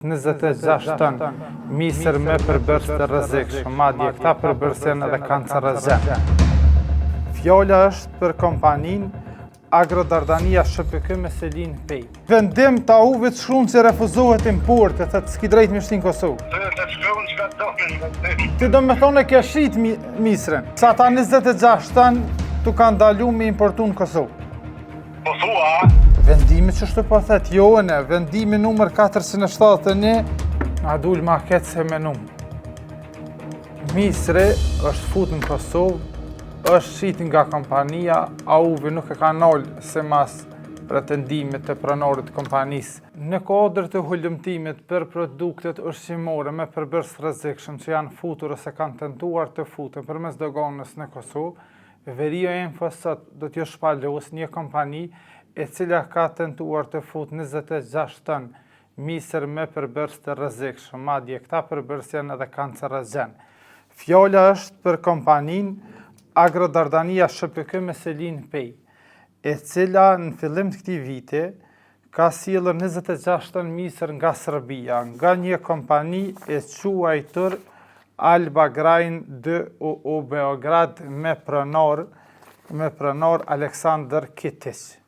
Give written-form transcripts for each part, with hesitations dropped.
26 ton misër me përbërës të rrezikshëm, madje këta përbërës janë edhe kancerogen. Fjala është për kompaninë Agrodardania SHPK me Selin Pej. Vendim të AU-vit shkruan se refuzohet importi, thotë s'ki drejt me shtin Kosovë. Ti do me thonë ke shit misrën. Sa ta 26 ton tu kanë ndalu me importu në Kosovë. Po thua? Vendimi që shtu po thet, jone, vendimi numër 471, a dul ma ketë se me numë. Misri është fut në Kosovë, është shit nga kompania, AU-vi nuk e ka nolë se mas pretendimit të pranorit kompanisë. Në kodrë të hullumtimit për produktet ushqimore me përbërës rrezikshëm që janë futur ose kanë tentuar të futën përmes doganës në Kosovë, Veria Infosat do t'ju shpalos një kompani e cila ka tentuar të fut 26 ton misër me përbërës të rrezikshëm, madje këta përbërës janë edhe kancerogen. Fjala është për kompaninë Agrodardania SHPK me Selin Pej, e cila në fillim të këtij viti ka sjellur 26 ton misër nga Serbia, nga një kompani e quajtur Alba Grain DOO Beograd me pronor Aleksandr Kitic.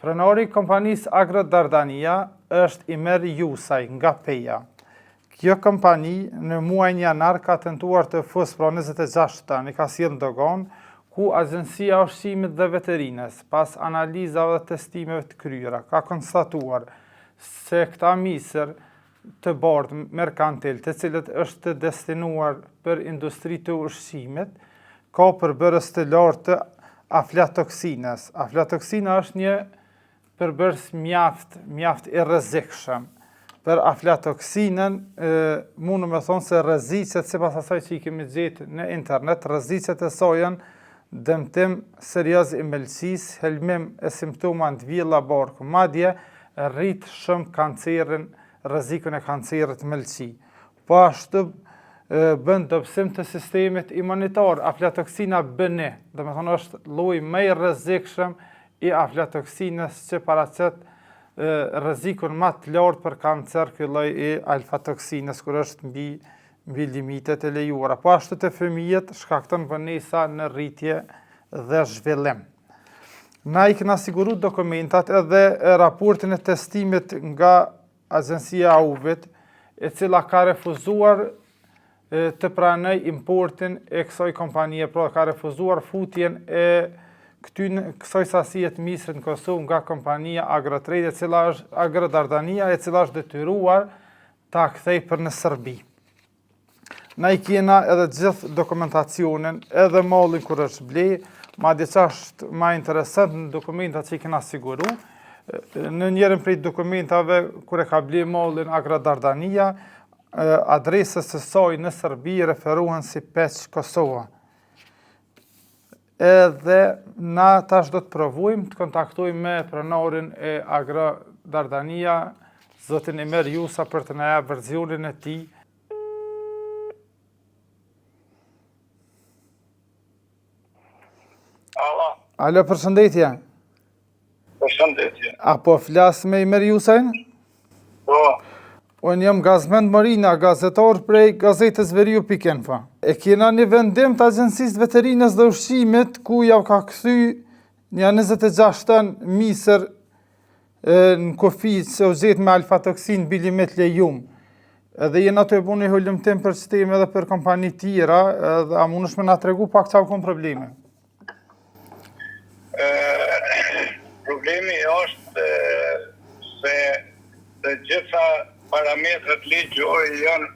Pronori kompanisë Agrodardania është Imer Jusaj nga Peja. Kjo kompani në muajin janar ka tentuar të fusë pra 26 ton, i ka sjellë në dogan, ku Agjencia e Ushqimit dhe Veterinës, pas analizave dhe testimeve të kryera, ka konstatuar se këta misër të bardhë merkantil, të cilët është të destinuar për industri të ushqimit, ka përbërës të lartë të aflatoksines. Aflatoksina është një përbërës mjaft i rrezikshëm. Për aflatoksinën, mundu me thonë se rrezicet, sipas asaj që i kemi gjetë në internet, rrezicet e saj janë dëmtim serioz i melçisë, helmim e simptoma të vjella barku, madje rrit shumë kancerin, rrezikun e kancerit melçi. Po ashtu bën dobësim të sistemit imunitar. Aflatoksina B1, do të thonë është lloji më i rrezikshëm i aflatoksinës që paraqet rrezikun më të lartë për kancer, ky lloj i alfatoksinës kur është mbi limitet e lejuara. Po ashtu te fëmijët shkakton vonesa në rritje dhe zhvillim. Na i kena siguru dokumentat edhe raportin e testimit nga Agjencia e AU-vit, e cila ka refuzuar të pranoj importin e kësaj kompanie, pra ka refuzuar futjen e kësaj sasie të misrit në Kosovë nga kompania Agrotrade, e cila është Agrodardania, e cila është detyruar ta kthej për në Serbi. Na i kena edhe gjithë dokumentacionin, edhe mallin kur është ble, madje që është më interesant në dokumentat që i kena siguru. Në njërin prej dokumentave, kur e ka ble mallin Agrodardania, adresës së saj në Serbi referohen si Peç Kosova. Edhe na tash do të provojmë të kontaktojmë me pronarin e Agrodardania, zotin Imer Jusa, për të na jap versionin e tij. Alo, përshëndetje. Përshëndetje. Apo flas me Imer Jusajn? Po. Unë jam Gazmend Marina, gazetar prej gazetës Veriu.info. E kena një vendim të Agjencisë Veterinës dhe Ushqimit, ku ja ka kthy një 26 ton misër në kufi që u gjet me alfatoksin bilimit lejum. Edhe jena të e bu një hullumtim për sisteme dhe për kompani tjera, edhe a mundesh me na tregu pak çfarë kanë probleme? Problemi është se të gjitha parametrat ligjore janë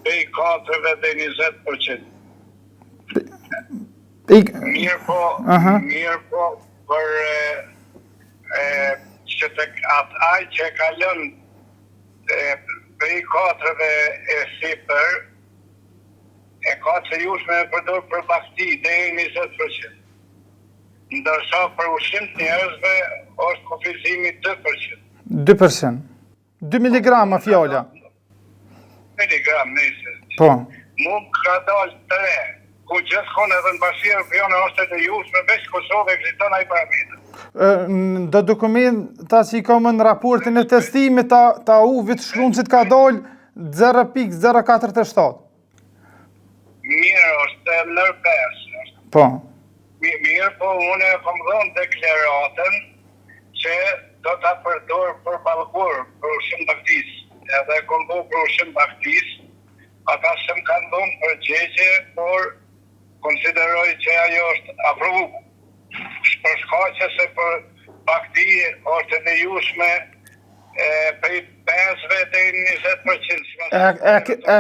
prej 4 dhe 20%. Mirë po për që të ataj që ka lënë prej 4 dhe e sipër, e ka të jushme e përdor për bakti dhe 20%. Ndërsa për ushqim të njerëzve është kufizimi 2%. 2%. 2 miligrama fjala. Miligram, nëse. Po. Mund ka dalë 3, ku gjithkon edhe në bashkirë pjone është të jushme, veç Kosovë ekziston ai parametër. Do dokumenta që I kam në raportin e testimit ta uvit shkruncit ka dollë 0.047. Mirë, është nër 5. Po. Mirë, po unë e kom dhënë deklaratën që do ta përdor për ballgur, për ushqim baktis. Edhe kom bo për ushqim baktis, ata se më kanë dhënë përgjigje, por konsideroj që ajo është aprovu. Për shkaqe se për bakti është e lejueshme prej 5 deri në 20%. E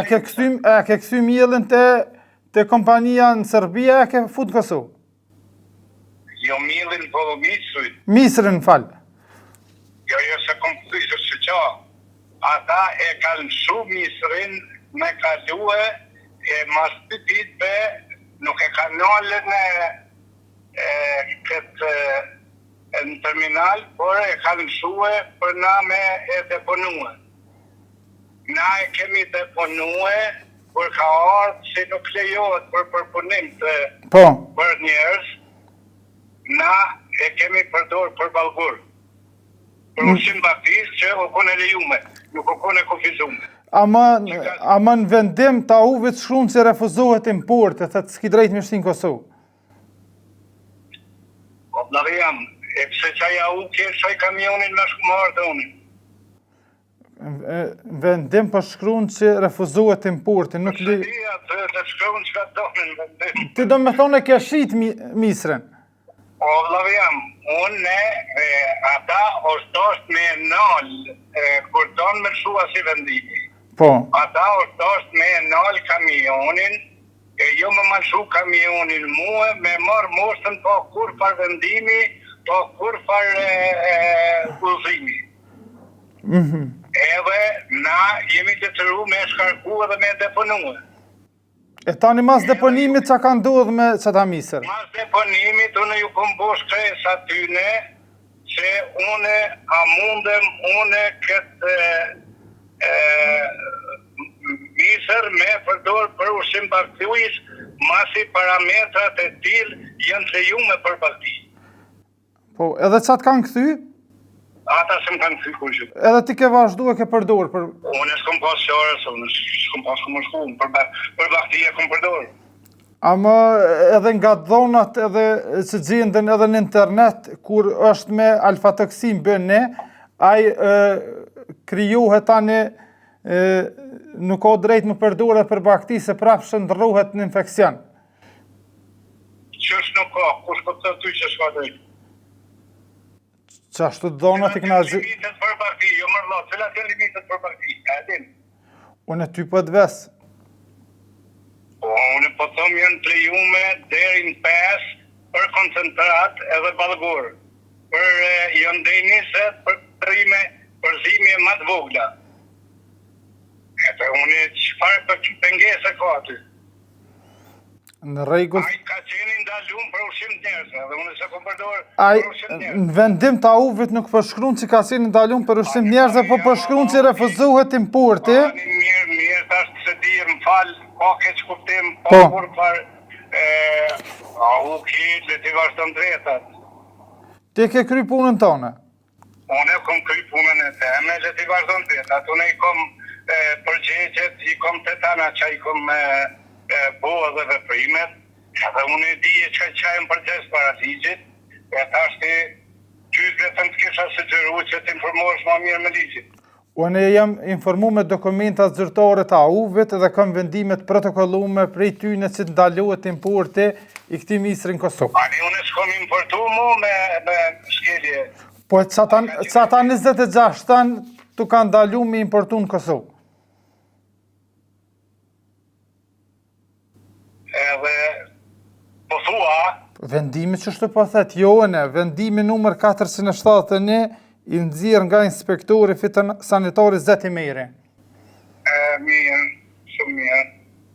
ke kthy mielën te kompania në Serbia, e ke fut Kosovë? Jo mielin, po misrin. Misrin, fal. Jo, se kom kthy se qa. Ata e kanë mshu misrin me kalue e mas të ditëve nuk e kanë nalën këtë në terminal, por e kanë mshue për na me e deponue. Na e kemi deponue, për ka ardhë që nuk lejohet për përpunim të për njerëz, na e kemi përdor për ballgur. Për ushqim baktis që o kone lejume, nuk o kone kufizume. Ama në vendim ta uvit shkruan që refuzohet import, e thëtë s'ki drejt me shtin Kosovë. O blave jam, e pse qaja u kje shaj kamionin me shkumarë të unë. Vendim për shkruan që refuzohet importi, nuk li... Të shkruan që ka tonë në vendim. Ti do me thonë e ke shit misren? O blave jam, unë ata oshtosht me nalë, kur tonë me shua si vendimi. Po. Ata oshtosht me nalë kamionin, e jo me manshu kamionin muë, me marë mosën po kur far vendimi, po kur far udhëzimi. Edhe na jemi të tëru me shkarku edhe me deponue. E tani mas deponimit që ka ndodhë me qëta misër? Mas deponimit unë ju kom bosh kres atyne që une a mundem une këtë misër me përdor për ushqim baktuis masi parametrat e til janë të lejume për bakti. Po, edhe qatë kanë këthy? Ata se më kanë këthy kushë. Edhe ti ke vazhdu e ke përdor për... Unë s'kom pas qarës, unë s'kom pas këmë shku, për bakti e kom përdor. Ama edhe nga dhonat edhe që gjenden edhe në internet, kur është me alfatoksin bëne, ai krijohet tani nuk ka drejt më përdore për bakti se prapë shëndrrohet në infekcion. Qësh nuk ka, kush po të ty që s'ka drejt? Qashtu dhonat I këna zë... Limitet për bakti, jo mërlo, cilat janë limitet për bakti, e din? Unë ty po të ves. Po, unë po thëmë janë të lejume deri në 5 për koncentrat edhe ballgur. Për janë deniset për përzimje më të vogla. Edhe unë çfarë për pengese ka aty? Në rregull. Ai ka qenë ndalum për ushqim njerëzve, dhe unë se kom përdor për ushqim njerëzve. Në vendim ta uvit nuk përshkruan që ka qenë ndalum për ushqim njerëzve, po përshkruan që refuzohet importi. Mirë, tash se di, më fal, ka keq kuptim, po kur par le t'i vazhdon drejtat. Ti ke kry punën tonë? Unë kom kry punën e teme, le t'i vazhdon drejtat. Unë I kom përgjegjet, I kom të tana që I kom bo edhe veprimet, edhe unë e di që qajmë përgjes para ligjit, e tash të qytë vetëm të kisha sugjeru që të informohesh ma mirë me ligjit. Unë jam informu me dokumentat zyrtare të AU-vit dhe kam vendimet protokollume prej tyne që të ndalohet importi I këtij misri në Kosovë. Ani unë s'kom importu mu me shkelje. Po çata 26 tanë tu kanë ndalu me importu në Kosovë. Edhe po thua vendimi që shtu po thet, jo ne, vendimi numër 471 I nxirr nga inspektori fitosanitari Zeti Meri. Mirë, shumë mirë.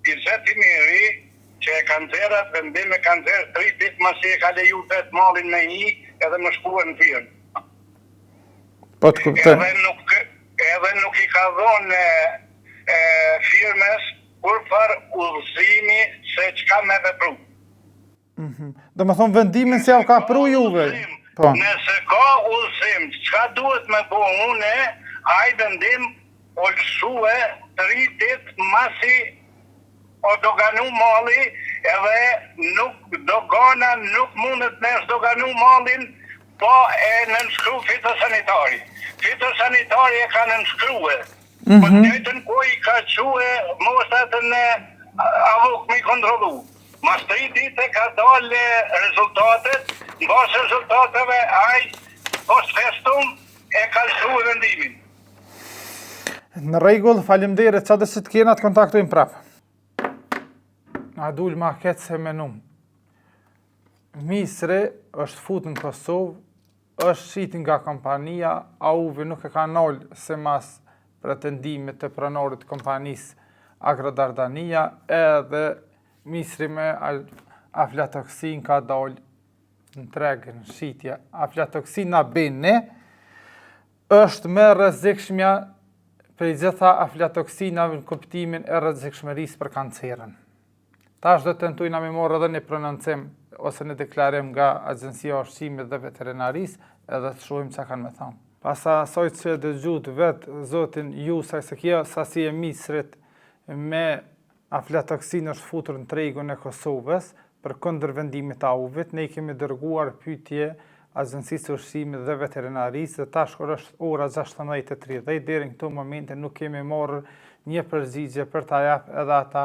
I Zeti Meri që e kanë nxjerrë atë vendim e kanë nxjerrë 3 ditë masi e ka leju vetë mallin me I edhe më shkuar në firmë. Po të kuptoj. Edhe nuk I ka dhënë firmes kur far udhëzimi se çka me vepru. Do me thonë vendimin se ja ka pru juve. Po. Nëse ka udhëzim, çka duhet me bo une, ai vendim o lëshue 3 ditë masi o doganu malli, edhe dogana nuk mundet me doganu mallin, po e nënshkru fitosanitari. Fitosanitari e ka nënshkrue. Po të njëjtën kohë i ka quhe moshatën e avuk mi kontrolu. Mas 3 ditë ka dalë rezultatet, në basë rezultateve ai post festum e ka lëshu vendimin. Në rregull, faleminderit, sa dhe si të kena të kontaktojmë prapë. A dul ma ketë se menum. Misri është fut në Kosovë, është shiti nga kompania, AUV nuk e ka nolë se mas pretendimit të pranorit kompanisë Agrodardania, edhe Misri me aflatoksin ka dalë në tregë në shitje. Aflatoksina bene është me rrezikshmja për gjitha aflatoksinave në kuptimin e rrezikshmërisë për kancerën. Tash do të tentojna me morë edhe një prononcim ose një deklarim nga Agjencia e Ushqimit dhe Veterinarisë, edhe të shohim çka kanë me thonë. Pas asaj që dëgjut vetë zotin Jusaj se kjo sasi e Misrit me aflatoksinë është futur në tregun e Kosovës për kundër vendimit të AUV-it, ne i kemi dërguar pyetje Agjencisë së Ushqimit dhe Veterinarisë, dhe tash kur është ora 16:30 deri në këto momente nuk kemi marrë një përgjigje për ta jap edhe ata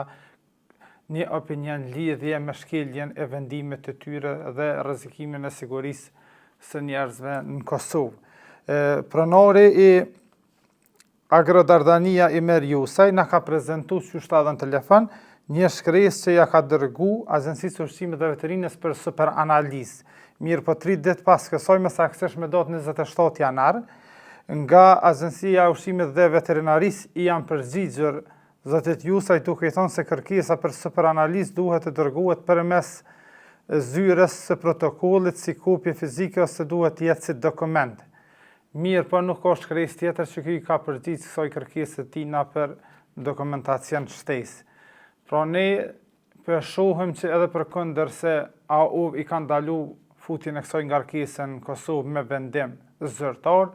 një opinion lidhje me shkeljen e vendimit të tyre dhe rrezikimin e sigurisë së njerëzve në Kosovë. Pronari i Agrodardania Imer Jusaj na ka prezantuar qysh ta në telefon një shkresë që ja ka dërgu Agjencisë së Ushqimit dhe Veterinarës për super analizë. Mirë, po 3 ditë pas kësaj, me saktësisht me datë 27 janar, nga Agjencia e Ushqimit dhe Veterinarisë i janë përgjigjur zotit Jusaj duke i thonë se kërkesa për super analizë duhet të dërguhet përmes zyres së protokollit si kopje fizike ose duhet të jetë si dokument. Mirë, po nuk ka shkresë tjetër që ky ka përgjigjë kësaj kërkese tina për dokumentacion shtesë. Pra ne shohim që edhe përkundër se AUV i kanë ndalu futjen e kësaj ngarkese në Kosovë me vendim zyrtar,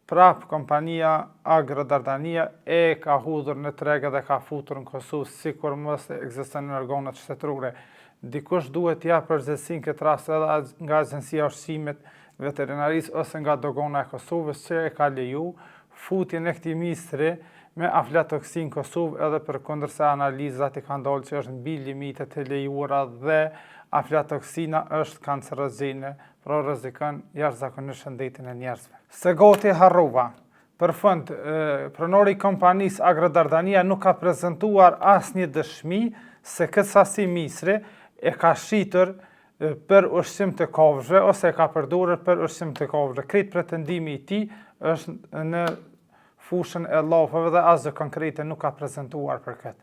prap kompania Agrodardania e ka hudhur në tregë dhe ka futur në Kosovë sikur mos ekziston në organet shtetërore. Dikush duhet t'ja përgjegjësinë këtë rast edhe nga Agjencia e Ushqimit Veterinarisë ose nga dogana e Kosovës që e ka leju futjen e këtij misri me aflatoksin Kosovë, edhe përkundër se analizat i kanë dalë që është mbi limitet e lejuara dhe aflatoksina është kancerogjene, pra rrezikon jashtëzakonisht shëndetin e njerëzve. Se gati harrova. Për fund, pronari i kompanisë Agrodardania nuk ka prezantuar asnjë dëshmi se këtë sasi misri e ka shitur për ushqim të kafshëve ose e ka përdorur për ushqim të kafshëve. Krejt pretendimi i tij është në fushën e llafave dhe asgjë konkrete nuk ka prezantuar për këtë.